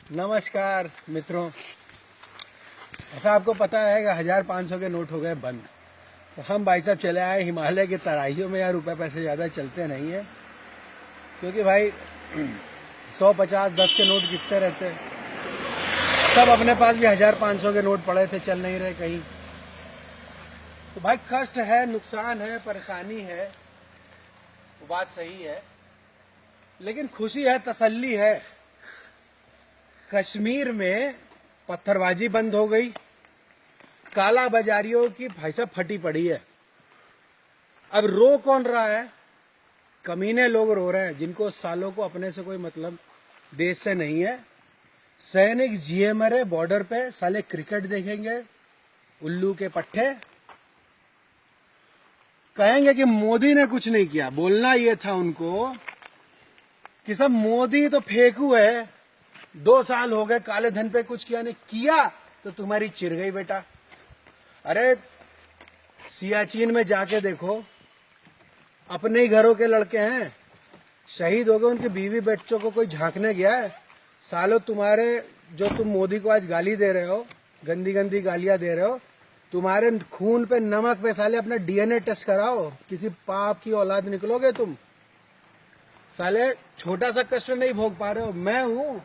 नमस्कार मित्रों। ऐसा आपको पता है कि 1500 के नोट हो गए बंद। तो हम भाई साहब चले आए हिमालय की तराइयों में। यार रुपए पैसे ज़्यादा चलते नहीं है, क्योंकि भाई 150 10 के नोट गिरते रहते हैं। सब अपने पास भी 1500 के नोट पड़े थे, चल नहीं रहे कहीं। तो भाई कष्ट है, नुकसान है, परेशानी है, वो बात सही है, लेकिन खुशी है, तसल्ली है। कश्मीर में पत्थरबाजी बंद हो गई, काला बाजारियों की भाई साहब फटी पड़ी है। अब रो कौन रहा है? कमीने लोग रो रहे हैं, जिनको सालों को अपने से कोई मतलब देश से नहीं है। सैनिक जिए मरे बॉर्डर पे, साले क्रिकेट देखेंगे उल्लू के पट्टे। कहेंगे कि मोदी ने कुछ नहीं किया। बोलना ये था उनको कि सब मोदी तो फेंकू है, 2 साल हो गए काले धन पे कुछ किया नहीं। किया तो तुम्हारी चिर गई बेटा। अरे सियाचिन में जाके देखो, अपने ही घरों के लड़के हैं, शहीद हो गए, उनके बीवी बच्चों को कोई झांकने गया है? सालों तुम्हारे जो तुम मोदी को आज गाली दे रहे हो, गंदी गंदी गालियां दे रहे हो, तुम्हारे खून पे नमक पे साले अपना डीएनए टेस्ट कराओ, किसी पाप की औलाद निकलोगे तुम। साले छोटा सा कष्ट नहीं भोग पा रहे हो। मैं हूं,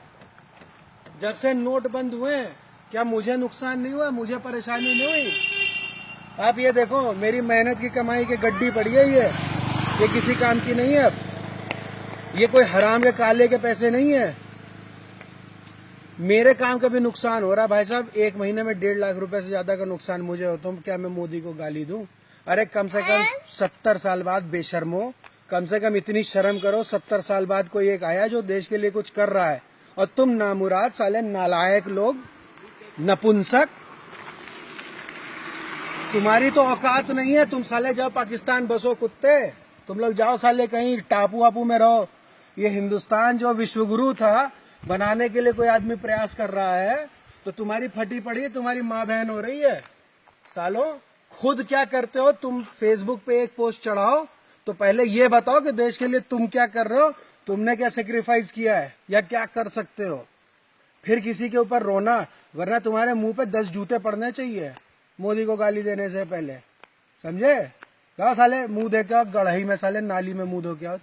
जब से नोट बंद हुए क्या मुझे नुकसान नहीं हुआ? मुझे परेशानी नहीं हुई? आप ये देखो, मेरी मेहनत की कमाई की गड्डी पड़ी है, ये किसी काम की नहीं है। अब ये कोई हराम के काले के पैसे नहीं है। मेरे काम का भी नुकसान हो रहा है भाई साहब। 1 महीने में 1.5 लाख रुपए से ज्यादा का नुकसान मुझे हो, तो क्या मैं मोदी को गाली दूं? अरे कम से कम 70 साल बाद बेशर्मो, कम से कम इतनी शर्म करो। 70 साल बाद कोई एक आया जो देश के लिए कुछ कर रहा है, और तुम नामुराद साले नालायक लोग, नपुंसक, तुम्हारी तो औकात नहीं है। तुम साले जाओ पाकिस्तान बसो कुत्ते, तुम लोग जाओ साले कहीं टापू वापू में रहो। ये हिंदुस्तान जो विश्वगुरु था बनाने के लिए कोई आदमी प्रयास कर रहा है, तो तुम्हारी फटी पड़ी है, तुम्हारी माँ बहन हो रही है। सालों खुद क्या करते हो तुम? फेसबुक पे एक पोस्ट चढ़ाओ तो पहले ये बताओ कि देश के लिए तुम क्या कर रहे हो, तुमने क्या सेक्रीफाइस किया है या क्या कर सकते हो, फिर किसी के ऊपर रोना। वरना तुम्हारे मुंह पे 10 जूते पड़ने चाहिए मोदी को गाली देने से पहले, समझे? क्या साले मुंह देखा गढ़ई में, साले नाली में मुंह धो के आओ।